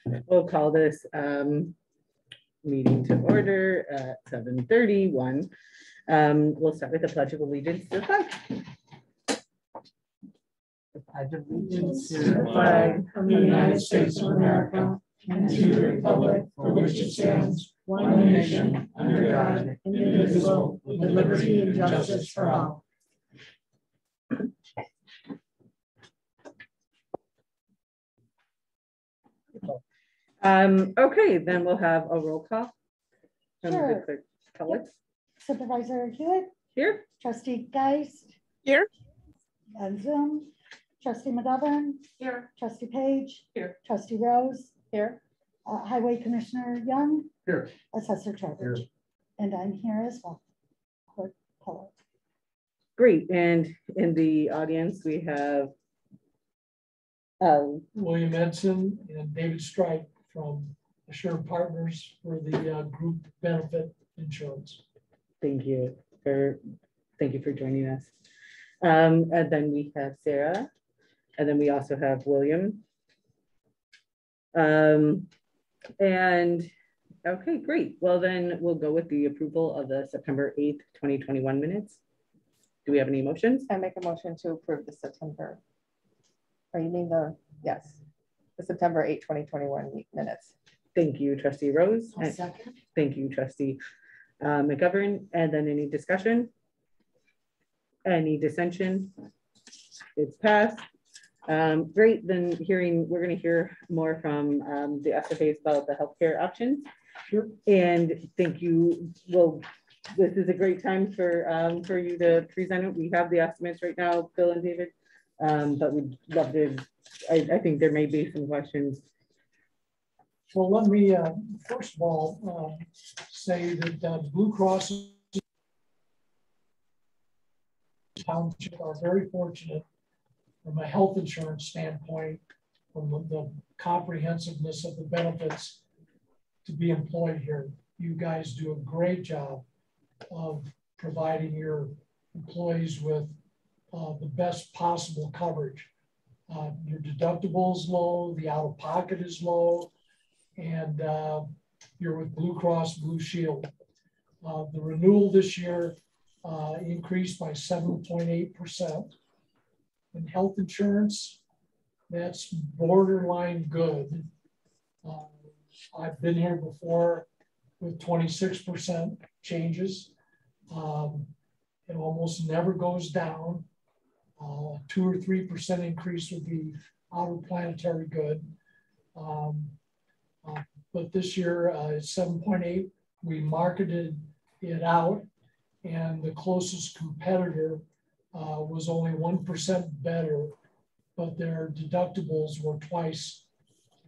We'll call this meeting to order at 7:31. We'll start with the Pledge of Allegiance to the flag. The Pledge of Allegiance to the flag of the United States of America and to the republic for which it stands, one nation, under God, indivisible, with liberty and justice for all. Okay, then we'll have a roll call. Sure. Yep. Supervisor Hewitt. Here. Trustee Geist. Here. On Zoom. Trustee McGovern. Here. Trustee Page. Here. Trustee Rose. Here. Highway Commissioner Young. Here. Assessor Trevor. Here. And I'm here as well. Clerk Keller. Great. And in the audience, we have William Edson and David Strike from Assured Partners for the group benefit insurance. Thank you for joining us. And then we have Sarah, and then we also have William. And okay, great. Well, then we'll go with the approval of the September 8th, 2021 minutes. Do we have any motions? I make a motion to approve the September. Or you mean the September 8, 2021 minutes. Thank you, Trustee Rose. I'll second. Thank you, Trustee McGovern. And then any discussion? Any dissension? It's passed. Great. Then we're going to hear more from the SFAs about the healthcare options. Sure. And thank you. Well, this is a great time for you to present it. We have the estimates right now, Bill and David. But we'd love to, I think there may be some questions. Well, let me first of all say that Blue Cross Township are very fortunate from a health insurance standpoint, from the comprehensiveness of the benefits to be employed here. You guys do a great job of providing your employees with the best possible coverage. Your deductible is low, the out-of-pocket is low, and you're with Blue Cross Blue Shield. The renewal this year increased by 7.8%. In health insurance, that's borderline good. I've been here before with 26% changes. It almost never goes down. 2 or 3% increase would be out of planetary good. But this year it's 7.8. We marketed it out, and the closest competitor was only 1% better, but their deductibles were twice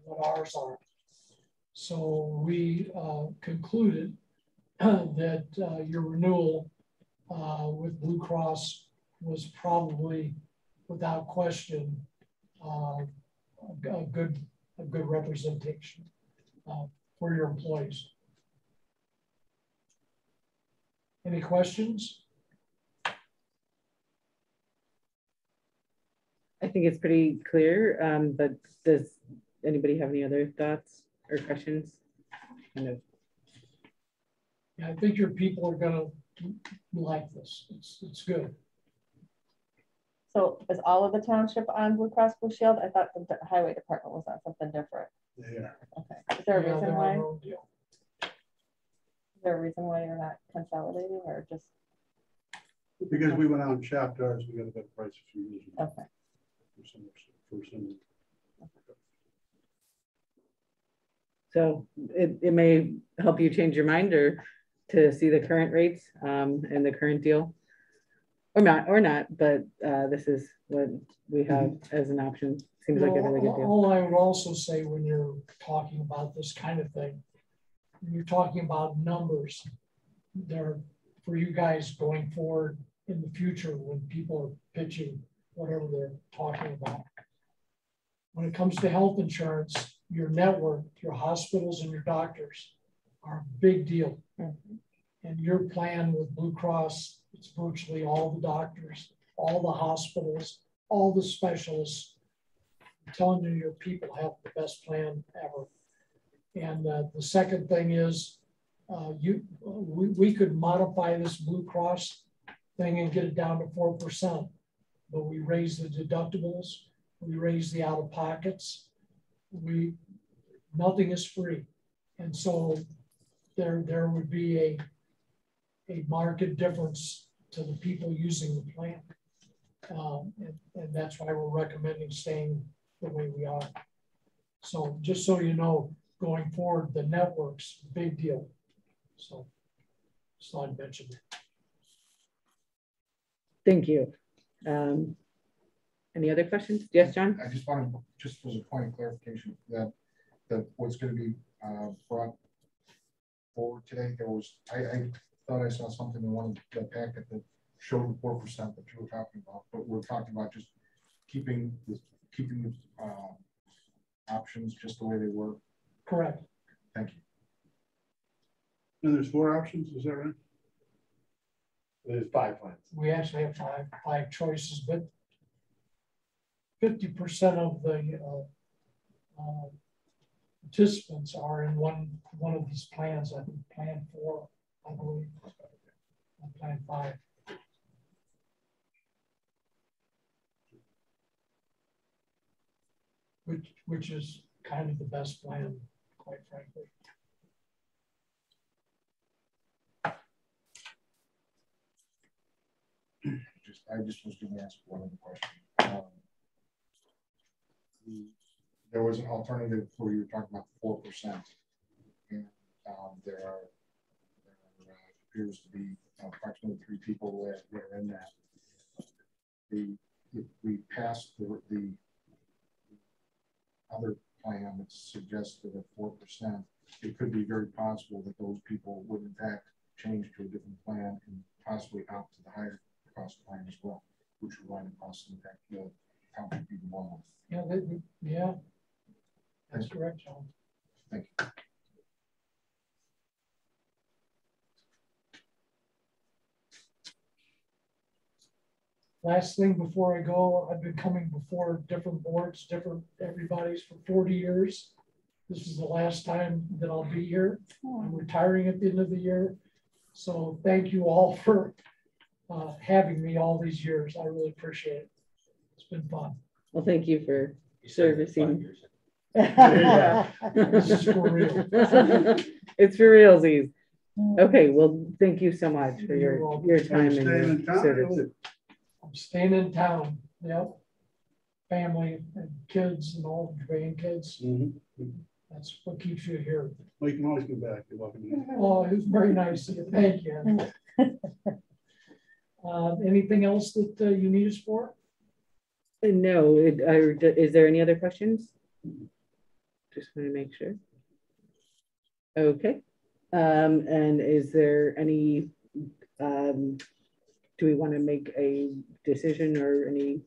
what ours are. So we concluded that your renewal with Blue Cross was probably, without question, a good representation for your employees. Any questions? I think it's pretty clear, but does anybody have any other thoughts or questions? Yeah, I think your people are going to like this. It's good. So is all of the township on Blue Cross Blue Shield? I thought the highway department was on something different. Yeah. Okay. Is there a reason why? Is there a reason why you're not consolidating, or just? Because we went out and shopped ours, we got a better price a few years ago. Okay. For some. So it may help you change your mind or to see the current rates and the current deal, or not, but this is what we have as an option. Seems like a really good deal. All I would also say when you're talking about this kind of thing, when you're talking about numbers, they're for you guys going forward in the future when people are pitching whatever they're talking about. When it comes to health insurance, your network, your hospitals and your doctors are a big deal. Mm-hmm. And your plan with Blue Cross, it's virtually all the doctors, all the hospitals, all the specialists. I'm telling you, your people have the best plan ever. And the second thing is we could modify this Blue Cross thing and get it down to 4%, but we raise the deductibles, we raise the out-of-pockets, nothing is free. And so there would be a market difference to the people using the plan. And that's why we're recommending staying the way we are. So just so you know, going forward, the network's a big deal. So just thought I'd mention that. Thank you. Any other questions? Yes, John? I just wanted, just as a point of clarification, that what's going to be brought forward today, there was, I thought I saw something in one of the packet that showed the 4% that you were talking about, but we're talking about just keeping the options just the way they were. Correct. Thank you. And there's 4 options, is that right? There's 5 plans. We actually have five choices, but 50% of the participants are in one of these plans. I think plan 4, I believe, plan 5. Which is kind of the best plan, quite frankly. I just was going to ask one other question. There was an alternative where you were talking about 4%, and there appears to be approximately 3 people that are in that. If we passed the other plan that suggested a 4%, it could be very possible that those people would in fact change to a different plan and possibly out to the higher cost plan as well, which would wind up costing that the township even more. Yeah, that's correct, John. Thank you. Last thing before I go, I've been coming before different boards, everybody's for 40 years. This is the last time that I'll be here. I'm retiring at the end of the year. So thank you all for having me all these years. I really appreciate it. It's been fun. Well, thank you for servicing. Yeah. This is for real. It's for realsies. Okay, well, thank you so much for your time and your service. I'm staying in town. Yep. Family and kids and all the grandkids. That's what keeps you here. Well, you can always come back. You're welcome. Oh, it was very nice of you. Thank you. Anything else that you need us for? No. Is there any other questions? Just want to make sure. Okay. And is there any, do we want to make a decision or any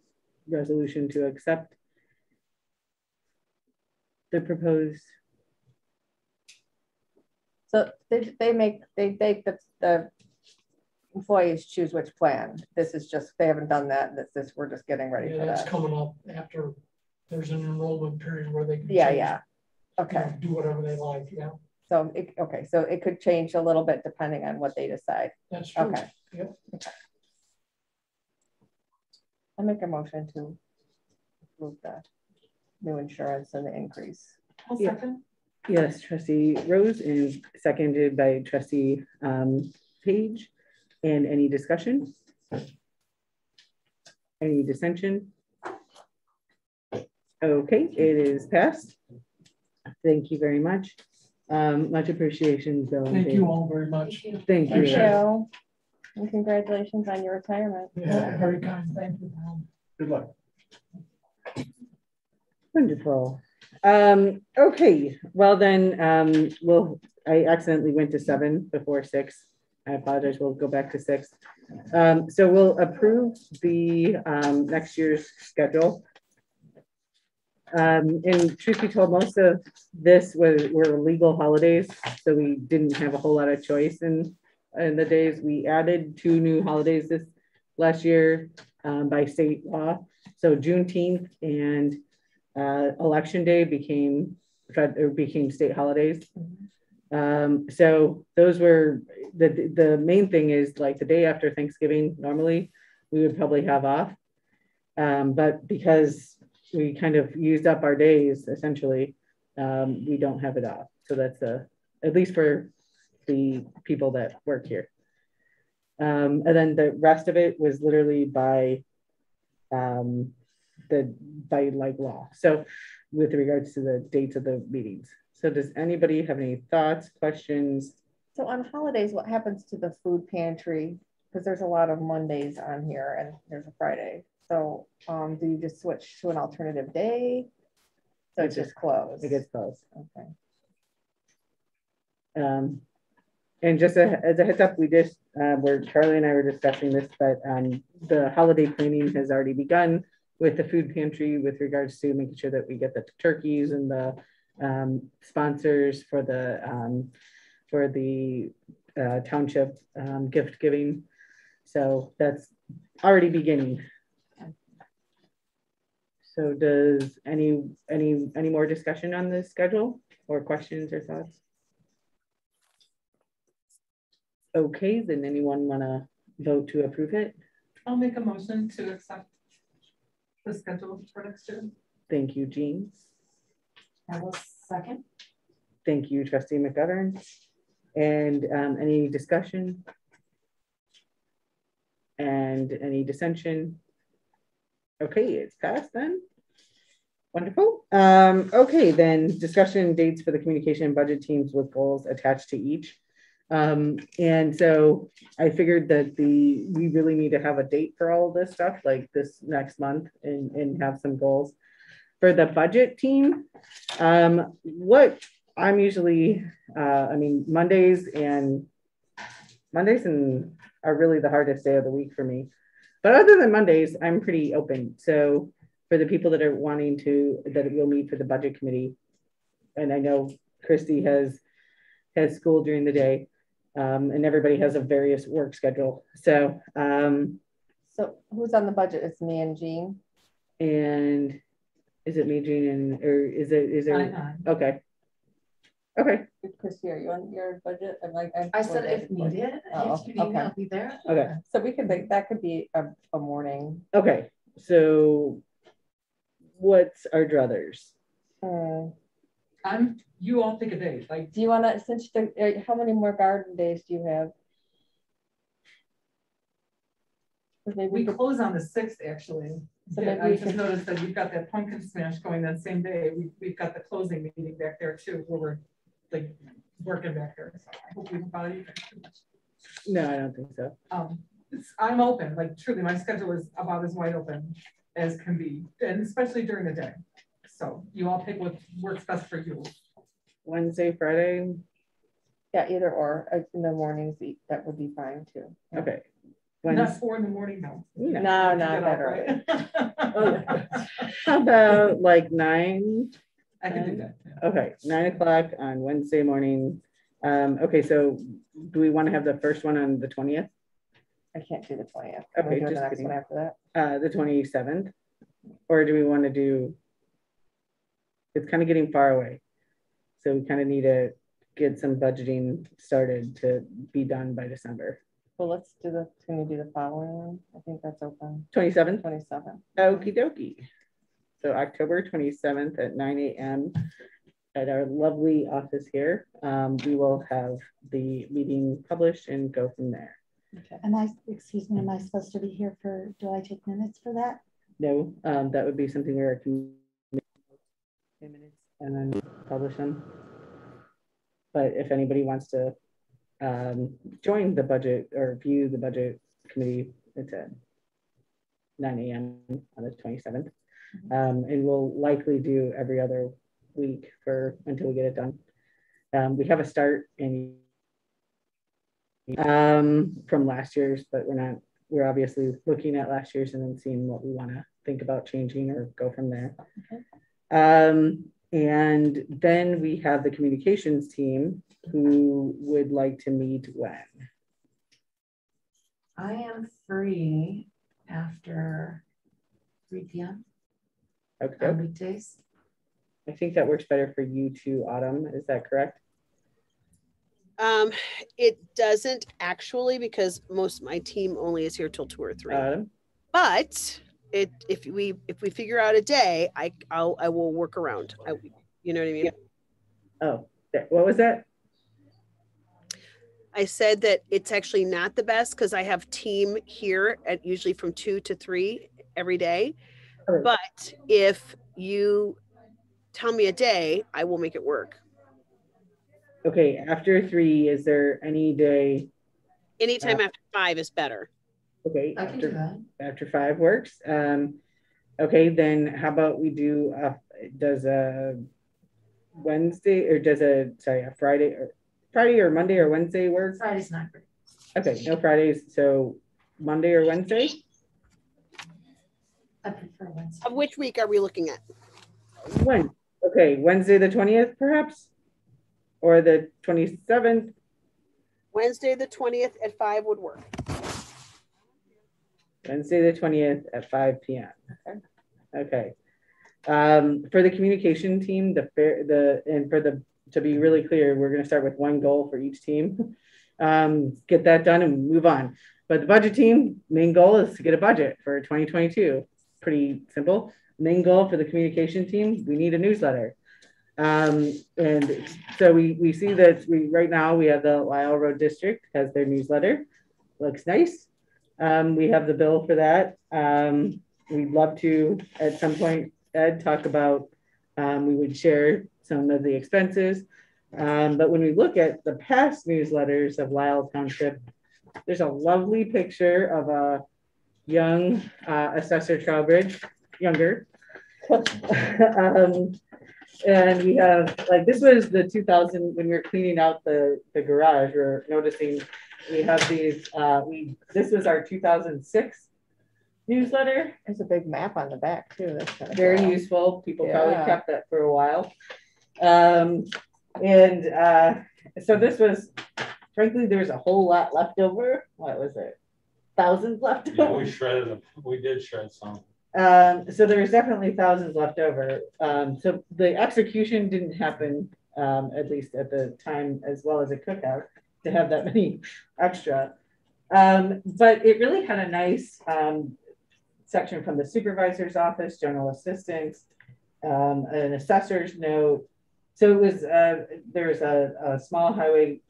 resolution to accept the proposed? So they make the employees choose which plan. This is just, they haven't done that. This we're just getting ready for that's that. coming up after there's an enrollment period where they can Okay. do whatever they like. Yeah. So so it could change a little bit depending on what they decide. That's true. Okay. Yep. Okay. I make a motion to approve the new insurance and the increase. I'll second. Yes, Trustee Rose, and seconded by Trustee Page. And any discussion? Any dissension? Okay, it is passed. Thank you very much. Much appreciation, Bill. Thank you all very much. Thank you. Thank you. And congratulations on your retirement. Yeah, very kind. Thank you. Good luck. Wonderful. Okay, well then, I accidentally went to 7 before 6. I apologize, we'll go back to 6. So we'll approve the next year's schedule. And truth be told, most of this were legal holidays, so we didn't have a whole lot of choice in the days. We added 2 new holidays this last year by state law. So Juneteenth and Election Day became it became state holidays. So those were the main thing is like the day after Thanksgiving, normally we would probably have off. But because we kind of used up our days, essentially, we don't have it off. So that's at least for the people that work here. And then the rest of it was literally by like law. So with regards to the dates of the meetings. So does anybody have any thoughts, questions? So on holidays, what happens to the food pantry? Because there's a lot of Mondays on here and there's a Friday. So do you just switch to an alternative day? So it's just closed. It gets closed. Okay. And just as a heads up, we just where Charlie and I were discussing this, but the holiday cleaning has already begun with the food pantry with regards to making sure that we get the turkeys and the sponsors for the township gift giving. So that's already beginning. So does any more discussion on this schedule or questions or thoughts? Okay, then anyone want to vote to approve it? I'll make a motion to accept the schedule for next year. Thank you, Jean. I will second. Thank you, Trustee McGovern. And any discussion? And any dissension? Okay, it's passed then. Wonderful. Okay, then discussion dates for the communication and budget teams with goals attached to each. And so I figured that we really need to have a date for all of this stuff like this next month and have some goals. For the budget team, what I'm usually, I mean, Mondays are really the hardest day of the week for me. But other than Mondays, I'm pretty open. So for the people that are wanting to, that we'll meet for the budget committee, and I know Christy has school during the day, and everybody has a various work schedule. So, so who's on the budget? It's me and Jean. And is it me, Jean, and or is there? Okay. Okay. Christy, are you on your budget? I said if needed, if you need me, I'll be there. Okay. So we could make that could be a morning. Okay. So what's our druthers? You all pick a date. Like, do you want to, since how many more garden days do you have? Maybe we close on the 6th, actually. So yeah, I just noticed that you've got that pumpkin smash going that same day. We've got the closing meeting back there too, where we're like working back there. So I hope we've about it too much. No, I don't think so. I'm open. Like truly, my schedule is about as wide open as can be, and especially during the day. So you all pick what works best for you. Wednesday, Friday? Yeah, either or in the mornings, that would be fine too. Yeah. Okay. Not 4 in the morning, no. No, not that early. Right? How about like 9? I can do that. Yeah. Okay, 9 o'clock on Wednesday morning. Okay, so do we want to have the first one on the 20th? I can't do the 20th. Okay, just the next one after that. The 27th, or do we want to do? It's kind of getting far away, so we kind of need to get some budgeting started to be done by December. Well, let's do can we do the following one? I think that's open. 27th? 27th. Okie dokie. So October 27th at 9 a.m. at our lovely office here. We will have the meeting published and go from there. Okay. Excuse me, am I supposed to be here for, do I take minutes for that? No, that would be something where I can make minutes and then publish them. But if anybody wants to join the budget or view the budget committee, it's at 9 a.m. on the 27th. And we'll likely do every other week until we get it done. We have a start in from last year's, but we're obviously looking at last year's and then seeing what we want to think about changing or go from there. Okay. And then we have the communications team who would like to meet when? I am free after 3 p.m. Okay. On weekdays. I think that works better for you too, Autumn. Is that correct? It doesn't actually, because most of my team only is here till 2 or 3. Autumn? But if we figure out a day, I will work around. You know what I mean? Oh, what was that? I said that it's actually not the best because I have team here at usually from 2 to 3 every day. Okay. But if you tell me a day, I will make it work. Okay, after 3, is there any day? Anytime after 5 is better. Okay, I can do that. after 5 works. Okay, then how about we do, does a Wednesday or does a Friday or Monday or Wednesday work? Friday's not great. Okay, no Fridays, so Monday or Wednesday? I prefer Wednesday. Of which week are we looking at? When? Okay, Wednesday the 20th perhaps? Or the 27th? Wednesday the 20th at 5 would work. Wednesday the 20th at 5 p.m. Okay. For the communication team, to be really clear, we're going to start with one goal for each team. Get that done and move on. But the budget team, main goal is to get a budget for 2022. Pretty simple. Main goal for the communication team, we need a newsletter. And so we see that right now we have the Lyle Road District has their newsletter. Looks nice. We have the bill for that. We'd love to, at some point, Ed, talk about, we would share some of the expenses. But when we look at the past newsletters of Lisle Township, there's a lovely picture of a young Assessor Trowbridge, younger. And we have, like, this was the 2000, when we were cleaning out the garage, we're noticing we have these, this was our 2006 newsletter. There's a big map on the back too. That's kind of Very cool. useful. People probably Yeah. kept that for a while. So this was, frankly, there was a whole lot left over. What was it? Thousands left Yeah, over. we shredded them. We did shred some. So there was definitely thousands left over. So the execution didn't happen, at least at the time, as well as it could have, to have that many extra. But it really had a nice section from the supervisor's office, general assistants, an assessor's note. So it was, there's a small highway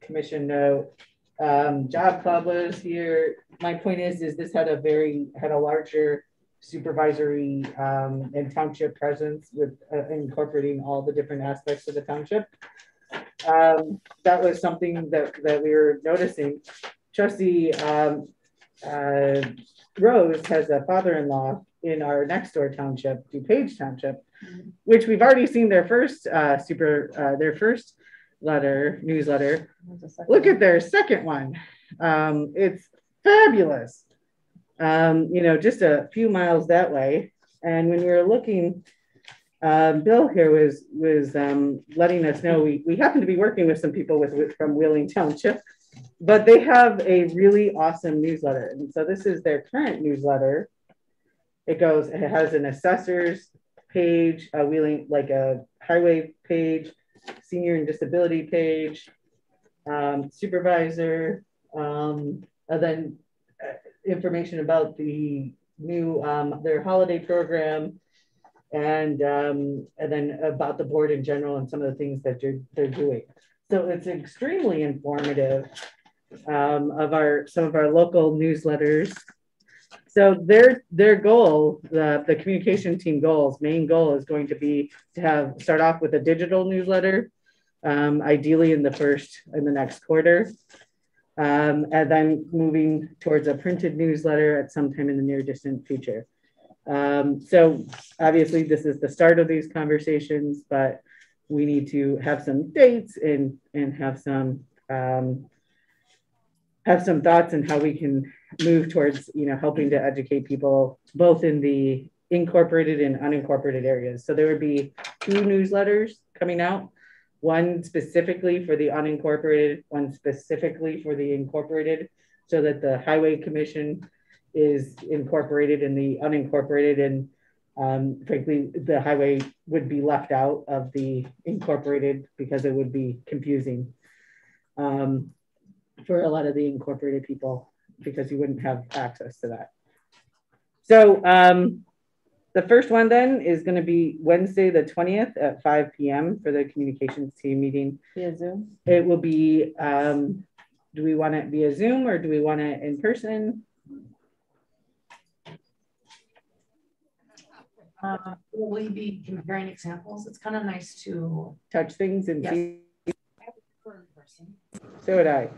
commission note. Job club was here. My point is this had a larger supervisory and township presence with incorporating all the different aspects of the township. That was something that we were noticing. Trustee Rose has a father-in-law in our next door township, DuPage Township, which we've already seen their first newsletter. Look at their second one. It's fabulous. Just a few miles that way. And when we were looking, Bill here was letting us know we happen to be working with some people from Wheeling Township, but they have a really awesome newsletter. And so this is their current newsletter. It has an assessor's page, Wheeling, like a highway page, senior and disability page, supervisor, and then information about the new their holiday program, and then about the board in general and some of the things that they're doing. So it's extremely informative of some of our local newsletters. So their goal, the communication team main goal is going to be to start off with a digital newsletter, ideally in the next quarter, and then moving towards a printed newsletter at some time in the near distant future. So obviously this is the start of these conversations, but we need to have some dates and have some thoughts on how we can move towards, helping to educate people both in the incorporated and unincorporated areas. So there would be 2 newsletters coming out, one specifically for the unincorporated, one specifically for the incorporated, so that the Highway Commission is incorporated in the unincorporated, and Frankly, the highway would be left out of the incorporated because it would be confusing for a lot of the incorporated people because you wouldn't have access to that. So the first one then is going to be Wednesday, the 20th at 5 p.m. for the communications team meeting. Via Zoom? It will be, do we want it via Zoom or do we want it in person? Will we be comparing examples? It's kind of nice to Touch things and see. I would prefer in person. So would I.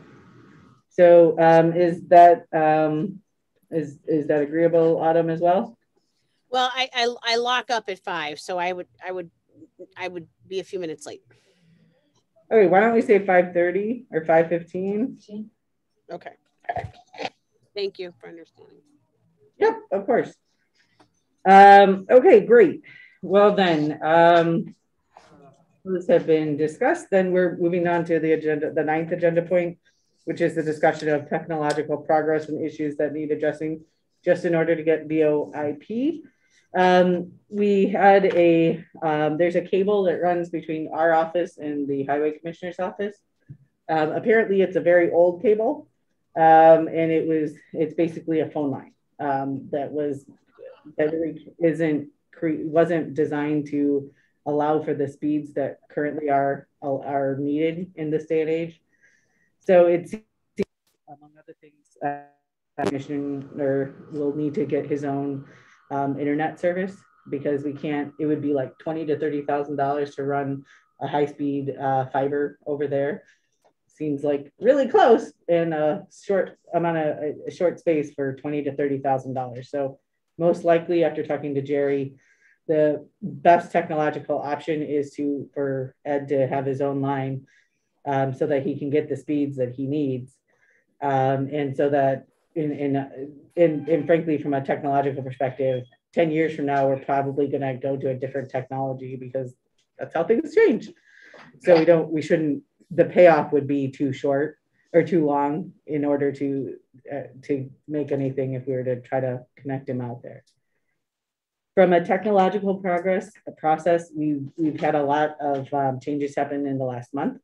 So is that agreeable, Autumn, as well? Well, I lock up at 5, so I would be a few minutes late. Okay, why don't we say 5:30 or 5:15? Okay. Thank you for understanding. Yep, of course. Okay, great. Well then, those have been discussed. Then we're moving on to the agenda, the 9th agenda point, which is the discussion of technological progress and issues that need addressing just in order to get VoIP. We had there's a cable that runs between our office and the highway commissioner's office. Apparently it's a very old cable, and it's basically a phone line that really wasn't designed to allow for the speeds that currently are needed in this day and age. So it's, among other things, commissioner will need to get his own internet service because it would be like $20,000 to $30,000 to run a high-speed fiber over there. Seems like really close in a short space for $20,000 to $30,000. So most likely, after talking to Jerry, the best technological option is for Ed to have his own line so that he can get the speeds that he needs. And so that and frankly, from a technological perspective, 10 years from now, we're probably going to go to a different technology because that's how things change. So the payoff would be too short or too long in order to make anything if we were to try to connect him out there. From a technological process, we've had a lot of changes happen in the last month.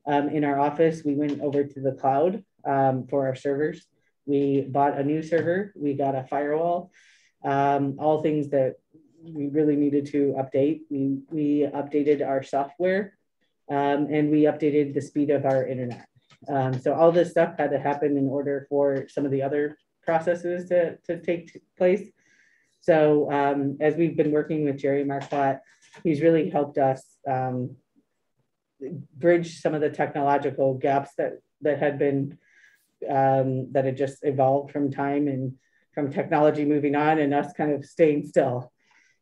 In our office, we went over to the cloud for our servers. We bought a new server. We got a firewall, all things that we really needed to update. We updated our software and we updated the speed of our internet. So all this stuff had to happen in order for some of the other processes to take place. So as we've been working with Jerry Marquardt, he's really helped us bridge some of the technological gaps that had just evolved from time and from technology moving on and us kind of staying still.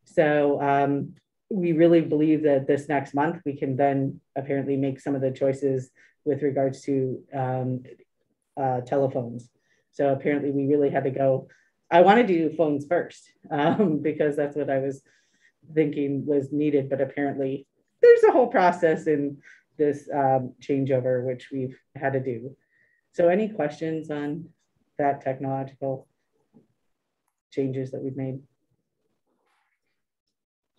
So we really believe that this next month we can then apparently make some of the choices with regards to telephones. So apparently we really had to go, I want to do phones first because that's what I was thinking was needed, but apparently there's a whole process in this changeover, which we've had to do. So any questions on that technological changes that we've made?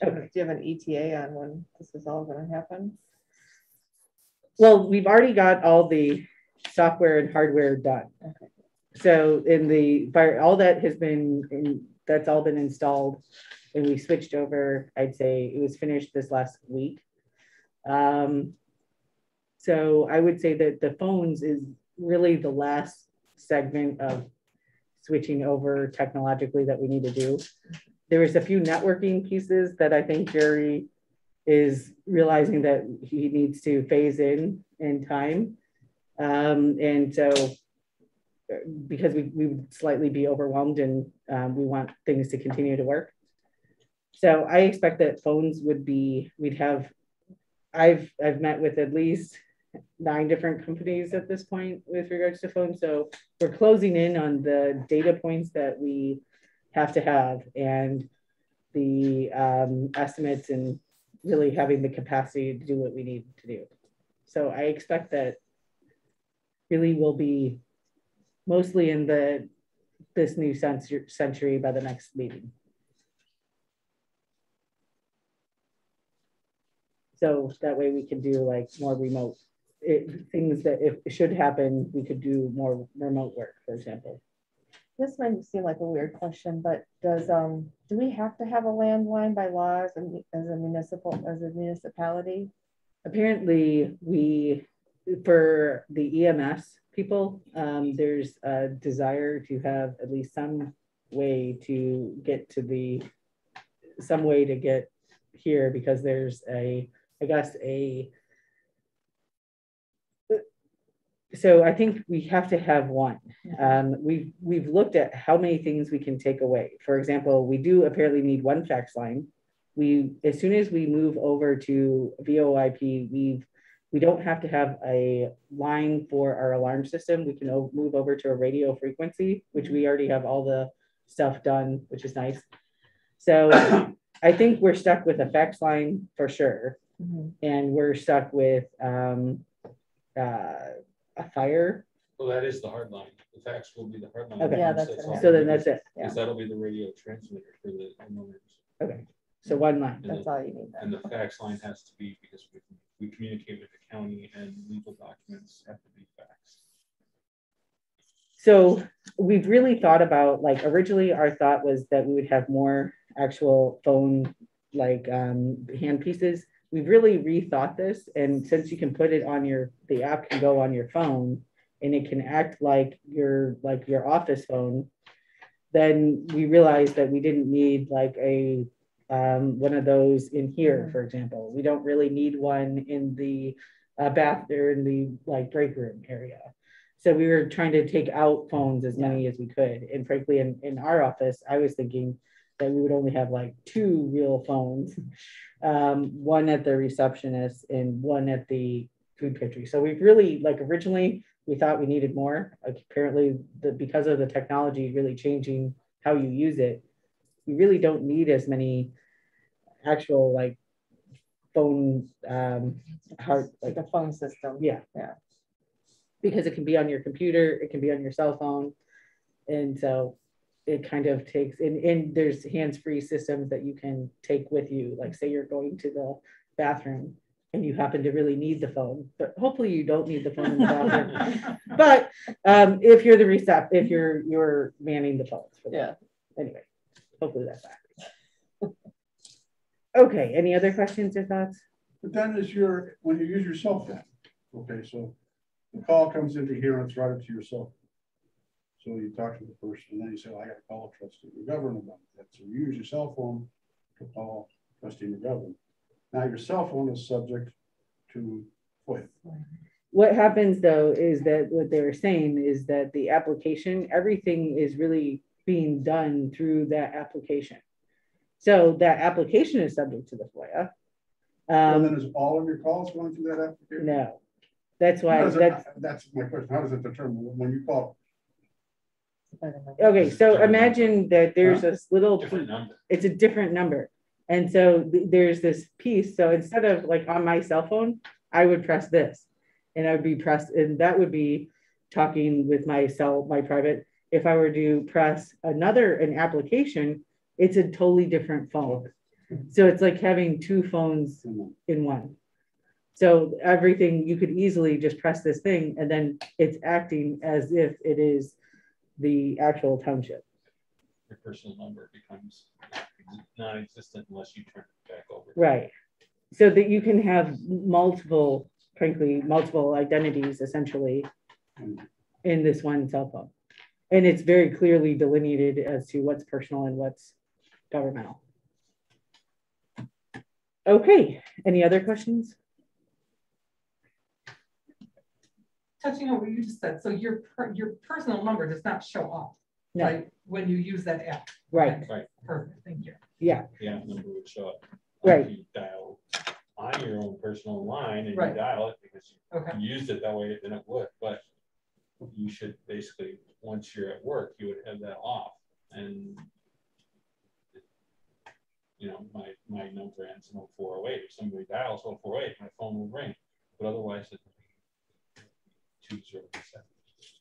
Okay. Do you have an ETA on when this is all going to happen? Well, we've already got all the software and hardware done. Okay. So all that has been, that's all been installed and we switched over, I'd say it was finished this last week. So I would say that the phones is really the last segment of switching over technologically that we need to do. There was a few networking pieces that I think Jerry is realizing that he needs to phase in time. And so because we would slightly be overwhelmed and we want things to continue to work. So I expect that phones would be, I've met with at least 9 different companies at this point with regards to phones. So we're closing in on the data points that we have to have and the estimates and really having the capacity to do what we need to do. So I expect that really will be mostly in this new century by the next meeting. So that way we can do like more remote things that if it should happen, we could do more remote work, for example. This might seem like a weird question, but do we have to have a landline by law as a municipality? Apparently for the EMS people, there's a desire to have at least some way to get here, because there's so I think we have to have one. We've looked at how many things we can take away. For example, we do apparently need one fax line. As soon as we move over to VoIP, we don't have to have a line for our alarm system. We can move over to a radio frequency, which we already have all the stuff done, which is nice. So I think we're stuck with a fax line for sure. And we're stuck with a fire. Well, that is the hard line. The fax will be the hard line. Okay. Yeah, that's it. So then that's it. Because that'll be the radio transmitter for the homeowners. Okay. So one line. That's all you need. And the fax line has to be, because we communicate with the county and legal documents have to be faxed. So we've really thought about, like, originally our thought was that we would have more actual phone, like hand pieces. We've really rethought this, and since you can put it on the app can go on your phone, and it can act like your office phone, then we realized that we didn't need like a one of those in here, for example. We don't really need one in the bath or in the like break room area. So we were trying to take out phones as many as we could. And frankly, in our office, I was thinking that we would only have like 2 real phones, one at the receptionist and one at the food pantry. So we've really, like, originally we thought we needed more. Like, apparently because of the technology really changing how you use it, we really don't need as many actual like phone like a phone system. Yeah. Because it can be on your computer, it can be on your cell phone. And so it kind of takes, and there's hands-free systems that you can take with you. Like, say you're going to the bathroom and you happen to really need the phone, but hopefully you don't need the phone in the bathroom. But if you're if you're manning the phones for that. Anyway, hopefully that's accurate. Okay, any other questions or thoughts? But then when you use your cell phone, okay, so the call comes into here and it's routed to your cell phone. So you talk to the person and then you say, well, I got to call trustee McGovern about that. So you use your cell phone to call trustee McGovern. Now your cell phone is subject to FOIA. What happens though is that what they were saying is that the application, everything is really being done through that application. So that application is subject to the FOIA. And then is all of your calls going through that application? No. That's why that's my question. How does it determine when you call? Okay, so imagine that there's this little it's a different number. And so there's this piece. So instead of like on my cell phone, I would press this and I would be pressed, and that would be talking with my private. If I were to press an application, it's a totally different phone. So it's like having 2 phones in one. So everything, you could easily just press this thing and then it's acting as if it is the actual township. Your personal number becomes non-existent unless you turn it back over. Right. So that you can have multiple identities essentially in this one cell phone. And it's very clearly delineated as to what's personal and what's governmental. Okay, any other questions? Touching on what you just said, so your personal number does not show up, no. Right, when you use that app. Right. Okay. Right. Perfect. Thank you. Yeah. Yeah, number would show up. Right. You dial on your own personal line and right. you dial it because okay. you used it that way, then it would. But you should basically, once you're at work, you would have that off. And you know, my number ends in 0408. If somebody dials 0408, my phone will ring. But otherwise, it 207.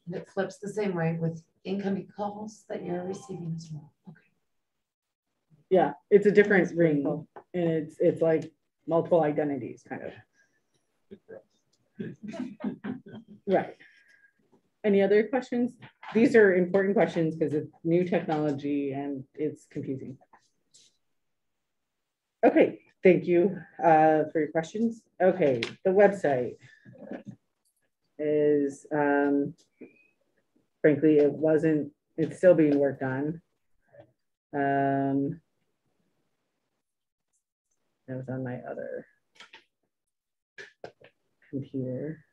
And it flips the same way with incoming calls that you're receiving as well. Okay. Yeah, it's a different ring, and it's like multiple identities kind of. Good for us. Right. Any other questions? These are important questions because it's new technology and it's confusing. Okay, thank you for your questions. Okay, the website is, frankly, it's still being worked on. That was on my other computer,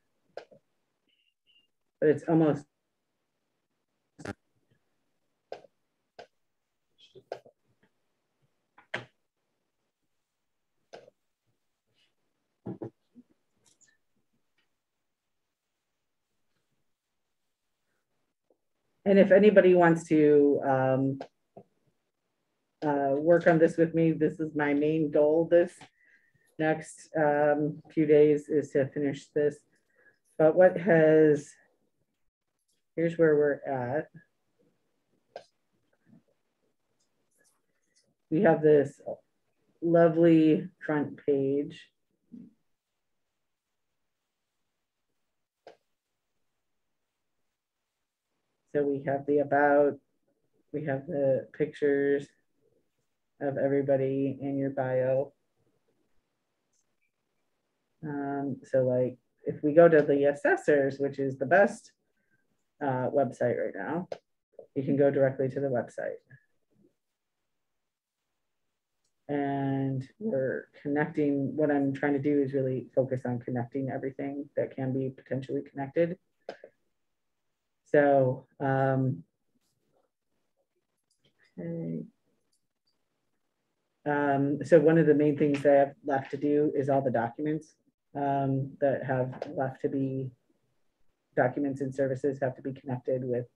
but it's almost. And if anybody wants to work on this with me, this is my main goal this next few days is to finish this. But here's where we're at. We have this lovely front page. So we have the about, we have the pictures of everybody in your bio. So like if we go to the assessors, which is the best website right now, you can go directly to the website. And we're connecting, what I'm trying to do is really focus on connecting everything that can be potentially connected. So, okay. So one of the main things that I have left to do is all the documents that have left to be, documents and services have to be connected with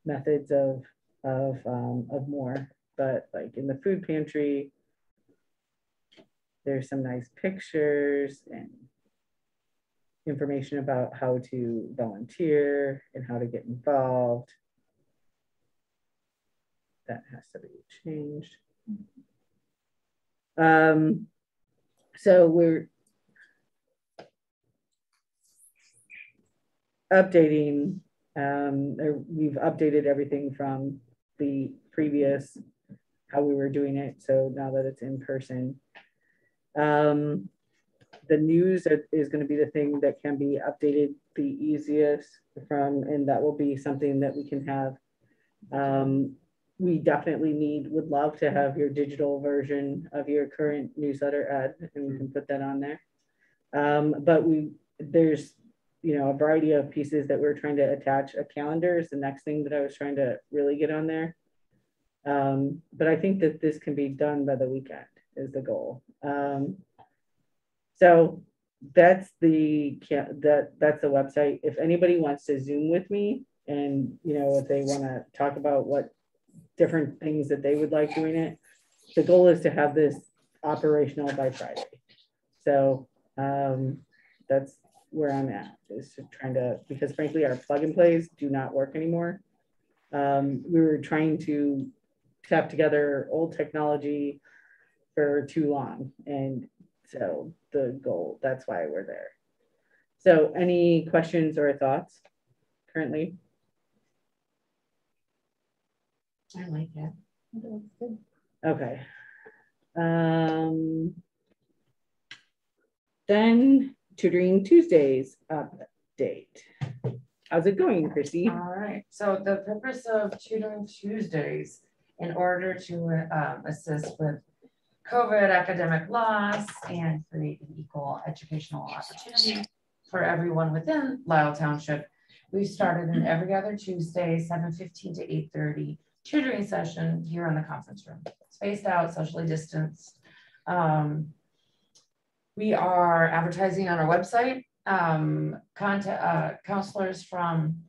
methods of more. But like in the food pantry, there's some nice pictures and information about how to volunteer and how to get involved. That has to be changed. So we're updating, we've updated everything from the previous, how we were doing it. So now that it's in person, the news is going to be the thing that can be updated the easiest from, and that will be something that we can have. We definitely would love to have your digital version of your current newsletter ad, and we can put that on there. But there's, you know, a variety of pieces that we're trying to attach. A calendar is the next thing that I was trying to really get on there. But I think that this can be done by the weekend is the goal. So that's the website. If anybody wants to Zoom with me, and you know, if they want to talk about what different things that they would like doing it, the goal is to have this operational by Friday. So that's where I'm at, is trying to, because frankly our plug and plays do not work anymore. We were trying to tap together old technology for too long, and so the goal, that's why we're there. So any questions or thoughts currently? I like that. Okay. Then Tutoring Tuesdays update. How's it going, Chrissy? All right. So the purpose of Tutoring Tuesdays, in order to assist with COVID academic loss and create an equal educational opportunity for everyone within Lisle Township, we started an every other Tuesday, 7:15 to 8:30 tutoring session here in the conference room, spaced out, socially distanced. We are advertising on our website. Counselors from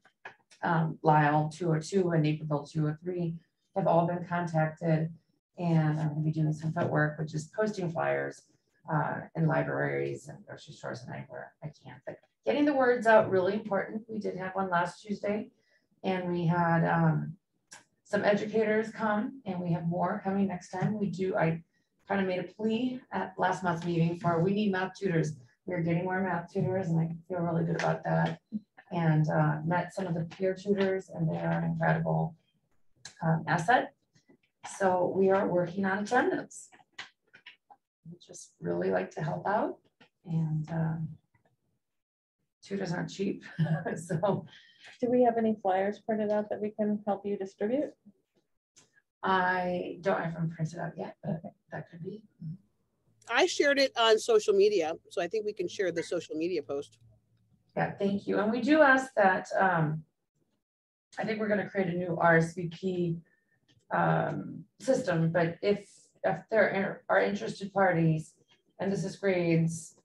Lisle 202 and Naperville 203 have all been contacted, and I'm going to be doing some footwork, which is posting flyers in libraries and grocery stores and anywhere I can. But getting the words out, really important. We did have one last Tuesday, and we had some educators come, and we have more coming next time. I kind of made a plea at last month's meeting for, we need math tutors. We're getting more math tutors, and I feel really good about that. And met some of the peer tutors, and they are an incredible asset. So we are working on attendance. We just really like to help out, and tutors aren't cheap. So Do we have any flyers printed out that we can help you distribute? I don't have them printed out yet, but that could be. I shared it on social media, so I think we can share the social media post. Yeah, thank you. And we do ask that, I think we're going to create a new RSVP system, but if there are interested parties, and this is grades,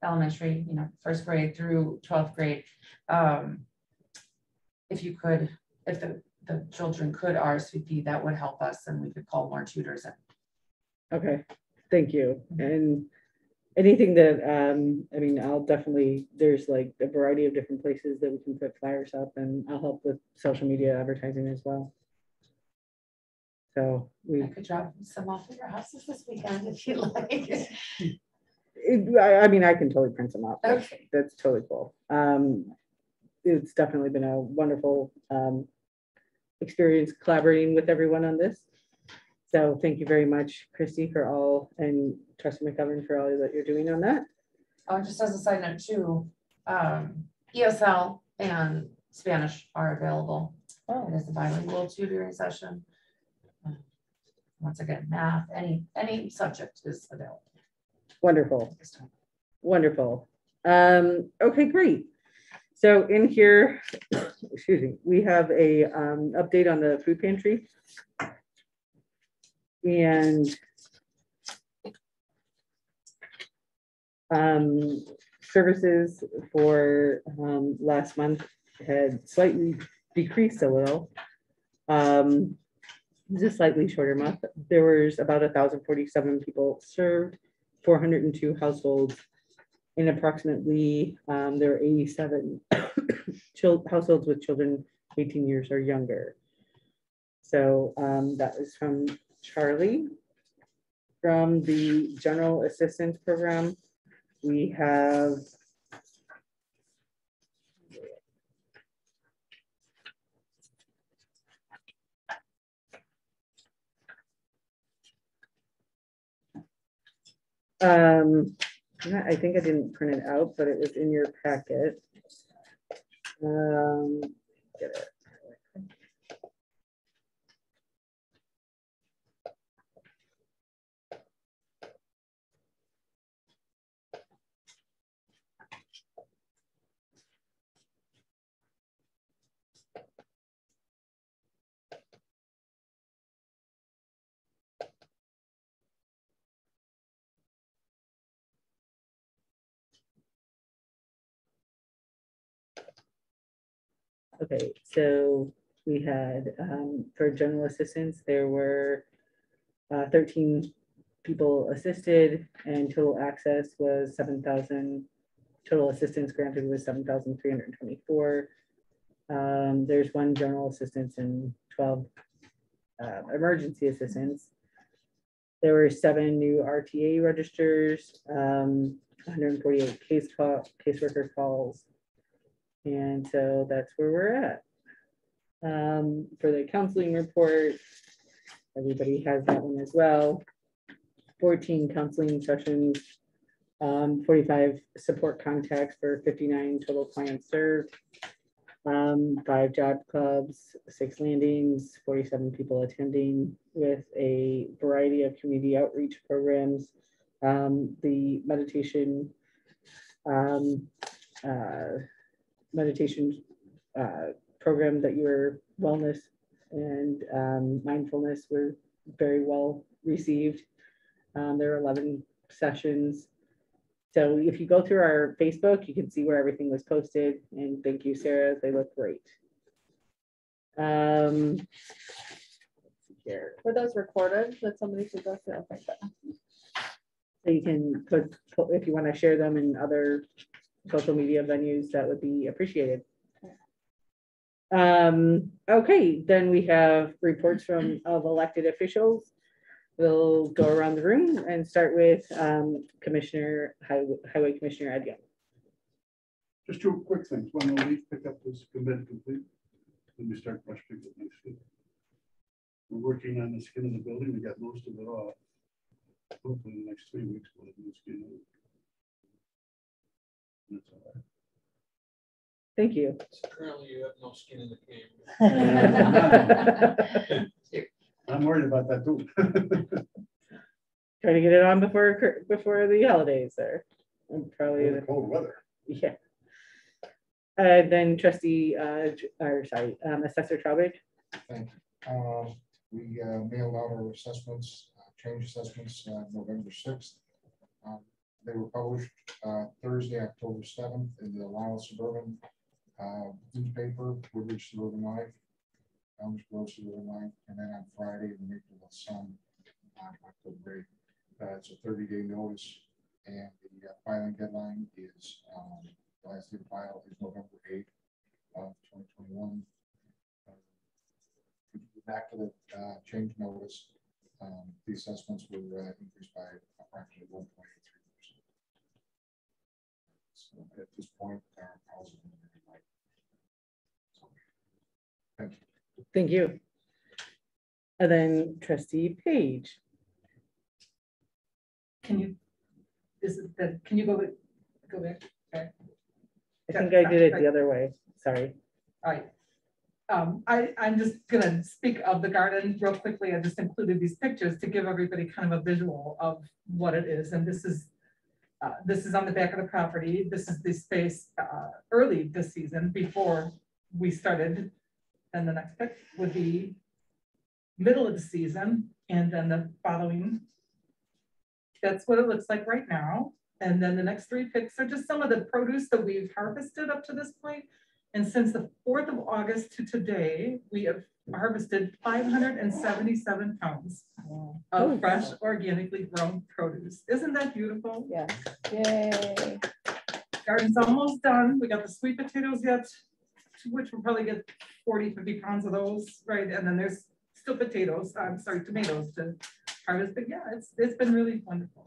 elementary, you know, 1st grade through 12th grade, if you could, if the children could RSVP, that would help us, and we could call more tutors in. Okay, thank you. And anything that, I mean, I'll definitely, there's like a variety of different places that we can put flyers up, and I'll help with social media advertising as well. So I could drop some off at your houses this weekend if you like. I mean, I can totally print them out. Okay. That's totally cool. It's definitely been a wonderful experience collaborating with everyone on this. So thank you very much, Christy, for all, and Trustee McGovern for all that you're doing on that. Oh, just as a side note too, ESL and Spanish are available. Oh, it is a bilingual tutoring session. Once again, math, any subject is available. Wonderful. Wonderful. Okay, great. So in here, excuse me, we have a update on the food pantry. And services for last month had slightly decreased a little. Just slightly shorter month. There was about 1,047 people served, 402 households, and approximately there were 87 households with children 18 years or younger. So that is from Charlie. From the General Assistance Program, we have I think I didn't print it out, but it was in your packet. Get it. Okay, so we had for general assistance, there were 13 people assisted, and total access was 7,000. Total assistance granted was 7,324. There's one general assistance and 12 emergency assistance. There were 7 new RTA registers, 148 caseworker calls. And so that's where we're at. For the counseling report, everybody has that one as well. 14 counseling sessions, 45 support contacts for 59 total clients served, 5 job clubs, 6 landings, 47 people attending with a variety of community outreach programs. The meditation program that your wellness and mindfulness were very well received. There are 11 sessions. So if you go through our Facebook, you can see where everything was posted. And thank you, Sarah. They look great. Here. Were those recorded that somebody could go through? Okay. So you can put, if you want to share them in other social media venues, that would be appreciated. Okay, then we have reports of elected officials. We'll go around the room and start with Highway Commissioner Ed Young. Just two quick things. One, the leaf pickup is been complete. Let me start brush pickup next week. We're working on the skin of the building. We got most of it off. Hopefully in the next 3 weeks we'll have the skin out. That's all right. Thank you. Currently, you have no skin in the game. I'm worried about that too. Try to get it on before the holidays there. I'm probably The cold weather. yeah. Then Trustee, Assessor Trowbridge. Thank you. We mailed out our assessments, change assessments, November 6th. They were published Thursday, October 7th in the Lyle Suburban newspaper, Woodridge Suburban Life, Elms Grove Suburban Life, and then on Friday in the Maple Sun on October 8th. It's a 30-day notice, and the filing deadline is the last day to file is November 8th of 2021. Back to the change notice, the assessments were increased by approximately 1.83%. So at this point, our policy. Thank you. Thank you. And then Trustee Page. Can you go back? Okay. I think I did it the other way. Sorry. All right. I'm just gonna speak of the garden real quickly. I just included these pictures to give everybody kind of a visual of what it is. And this is on the back of the property. This is the space early this season before we started. And the next pic would be middle of the season. And then the following, that's what it looks like right now. And then the next three pics are just some of the produce that we've harvested up to this point. And since the 4th of August to today, we have harvested 577 pounds of fresh, organically grown produce. Isn't that beautiful? Yeah. Yay. Garden's almost done. We got the sweet potatoes yet, which we'll probably get 40, 50 pounds of those, right? And then there's still tomatoes to harvest. But yeah, it's been really wonderful.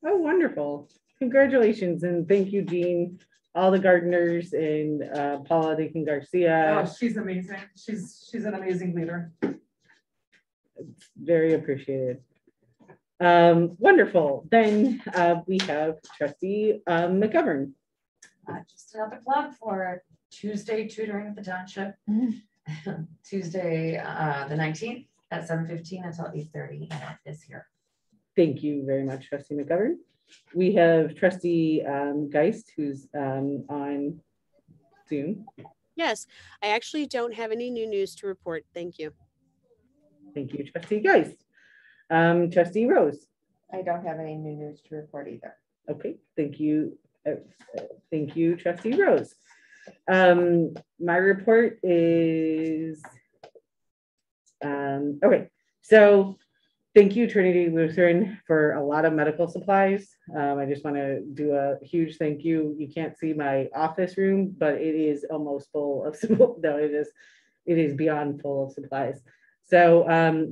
Oh, wonderful. Congratulations. And thank you, Jean, all the gardeners, and Paula Deacon Garcia. Oh, she's amazing. She's an amazing leader. It's very appreciated. Wonderful. Then we have Trustee McGovern. Just another plug for Tuesday tutoring at the township. Tuesday, the 19th at 7:15 until 8:30, and it is here. Thank you very much, Trustee McGovern. We have Trustee Geist, who's on Zoom. Yes, I actually don't have any new news to report. Thank you. Thank you, Trustee Geist. Trustee Rose. I don't have any new news to report either. Okay, thank you. Thank you, Trustee Rose. My report is, okay, so thank you, Trinity Lutheran, for a lot of medical supplies. I just want to do a huge thank you. You can't see my office room, but it is almost full of, no, it is beyond full of supplies. So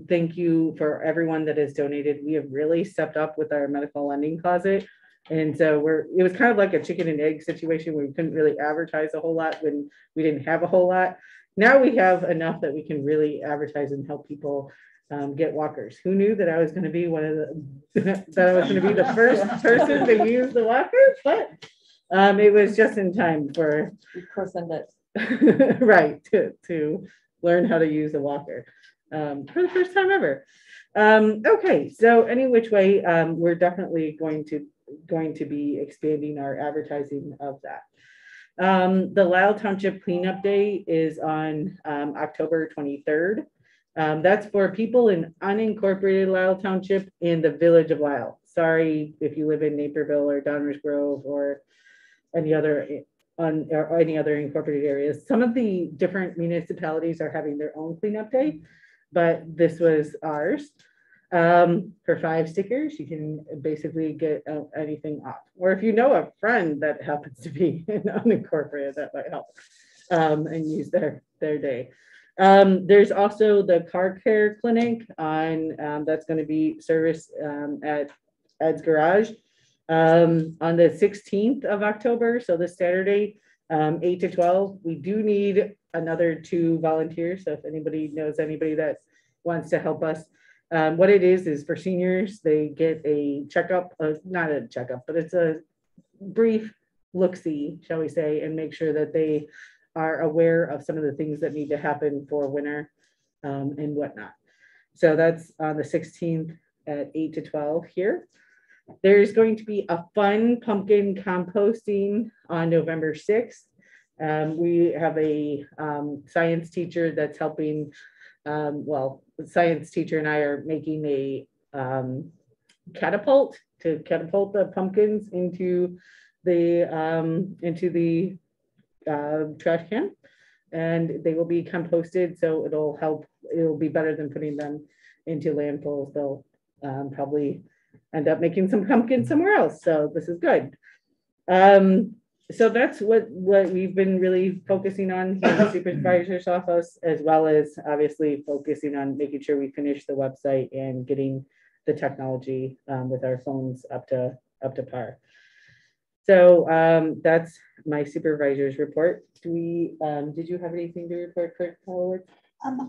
thank you for everyone that has donated. We have really stepped up with our medical lending closet. And so it was kind of like a chicken and egg situation where we couldn't really advertise a whole lot when we didn't have a whole lot. Now we have enough that we can really advertise and help people get walkers. Who knew that I was going to be one of the first person to use the walker? But it was just in time for right to learn how to use a walker for the first time ever. Okay, so any which way, we're definitely going to be expanding our advertising of that. The Lisle Township Cleanup Day is on October 23rd. That's for people in unincorporated Lisle Township in the village of Lyle. Sorry if you live in Naperville or Downers Grove or any other incorporated areas. Some of the different municipalities are having their own cleanup day, but this was ours. For 5 stickers, you can basically get anything off. Or if you know a friend that happens to be in unincorporated, that might help and use their day. There's also the car care clinic on, that's going to be serviced at Ed's Garage on the 16th of October. So this Saturday, 8 to 12. We do need another 2 volunteers. So if anybody knows anybody that wants to help us, what it is for seniors, they get a checkup, not a checkup, but it's a brief look-see, shall we say, and make sure that they are aware of some of the things that need to happen for winter and whatnot. So that's on the 16th at 8 to 12 here. There's going to be a fun pumpkin composting on November 6th. We have a science teacher that's helping, well, the science teacher and I are making a catapult to catapult the pumpkins into the trash can, and they will be composted, so it'll help. It'll be better than putting them into landfills. They'll probably end up making some pumpkins somewhere else, so this is good. So that's what we've been really focusing on here in the supervisor's office, as well as obviously focusing on making sure we finish the website and getting the technology with our phones up to par. So that's my supervisor's report. Do we, did you have anything to report, Clerk Howard?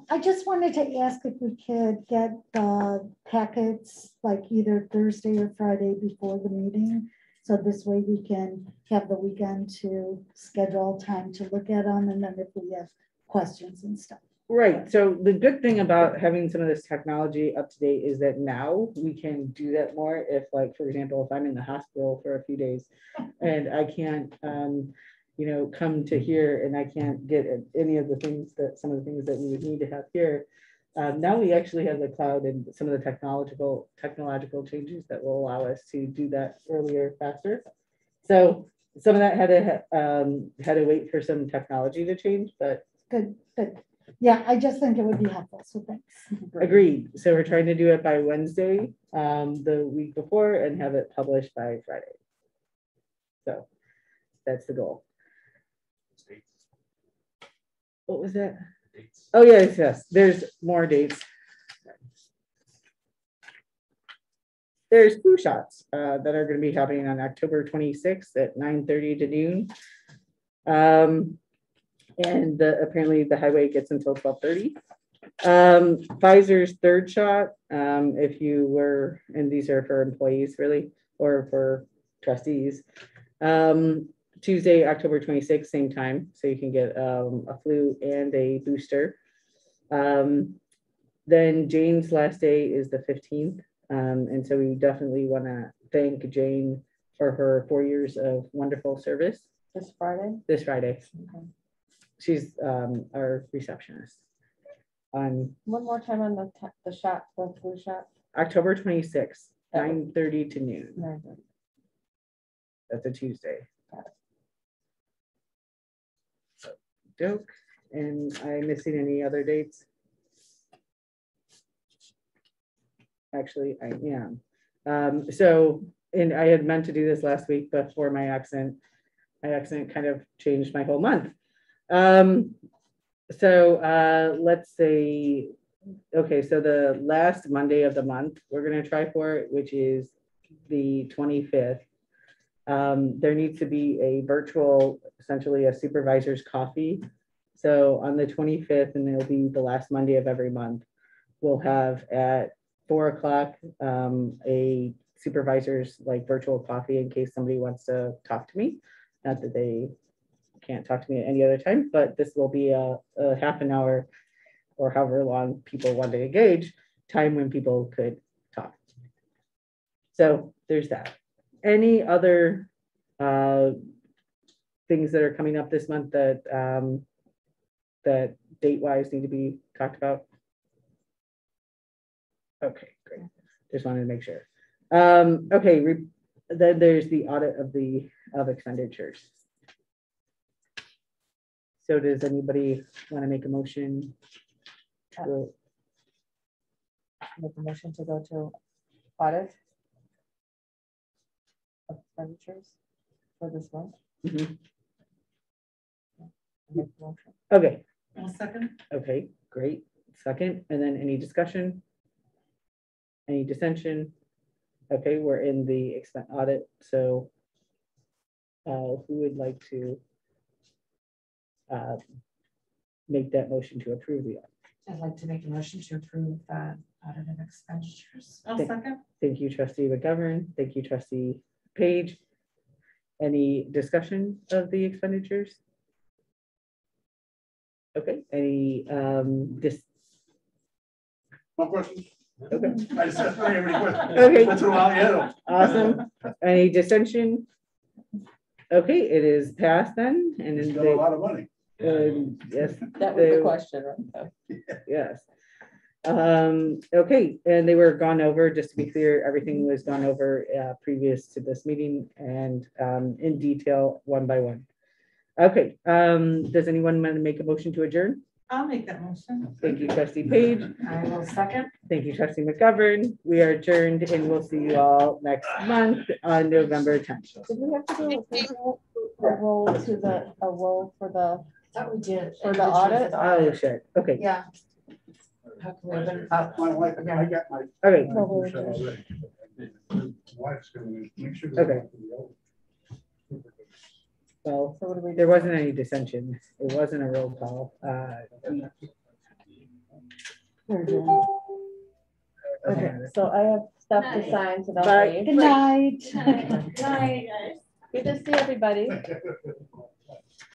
I just wanted to ask if we could get the packets like either Thursday or Friday before the meeting. So this way we can have the weekend to schedule time to look at them, and then if we have questions and stuff. Right. So the good thing about having some of this technology up to date is that now we can do that more. If, like, for example, if I'm in the hospital for a few days and I can't, you know, come to here and I can't get any of the things that, some of the things that we would need to have here. Now we actually have the cloud and some of the technological changes that will allow us to do that earlier, faster. So some of that had to wait for some technology to change, but good. Yeah, I just think it would be helpful, so thanks. Agreed. So we're trying to do it by Wednesday, the week before, and have it published by Friday. So that's the goal. What was that? Oh, yes. There's more dates. There's flu shots that are going to be happening on October 26th at 9:30 to noon. And apparently the highway gets until 12:30. Pfizer's third shot, if you were, and these are for employees really, or for trustees, Tuesday, October 26th, same time, so you can get a flu and a booster. Then Jane's last day is the 15th, and so we definitely want to thank Jane for her 4 years of wonderful service. This Friday? This Friday. Okay. She's our receptionist. On one more time on the shot, the flu shot. October 26th, 9:30 to noon. 9:30. That's a Tuesday. So, dope. And I'm missing any other dates? Actually, I am. So, and I had meant to do this last week, but for my accident kind of changed my whole month. Let's say, okay, so the last Monday of the month we're going to try for it, which is the 25th. There needs to be a virtual, essentially a supervisor's coffee. So on the 25th, and it'll be the last Monday of every month, we'll have at 4 o'clock a supervisor's like virtual coffee in case somebody wants to talk to me. Not that they can't talk to me at any other time, but this will be a half an hour or however long people want to engage, time when people could talk. So there's that. Any other things that are coming up this month that that date-wise need to be talked about? Okay, great. Just wanted to make sure. Okay, then there's the audit of expenditures. So does anybody want to make a motion? Make a motion to go to audit expenditures for this month. Mm-hmm. Make a motion. Okay. One second. Okay. Great, second, and then any discussion? Any dissension? Okay, we're in the expense audit, so who would like to make that motion to approve the audit? I'd like to make a motion to approve that audit of expenditures. I'll second. Thank you, trustee McGovern. Thank you, trustee Page. Any discussion of the expenditures? Okay, any No questions? okay, I just asked any questions. Okay. That's what I had. awesome. Any dissension? Okay, it is passed then, and It's then got a lot of money. yes, That was the they- question, right? yes. Okay, and they were gone over, just to be clear, everything was gone over previous to this meeting and in detail, one by one. Okay, does anyone want to make a motion to adjourn? I'll make that motion. Thank you, trustee Page. I will second. Thank you, trustee McGovern. We are adjourned and we'll see you all next month on November 10th. Did we have to do a roll to a roll for the, I thought we did. For the audit? Oh, shit. Okay, Yeah. How can we have been up? My wife, I got my. okay, Wife's gonna make sure. Okay. well, so what do we? there wasn't any dissension. It wasn't a roll call. Okay, so I have stuff to sign, so Bye. they'll leave. Good night. Night, guys. Good to see everybody.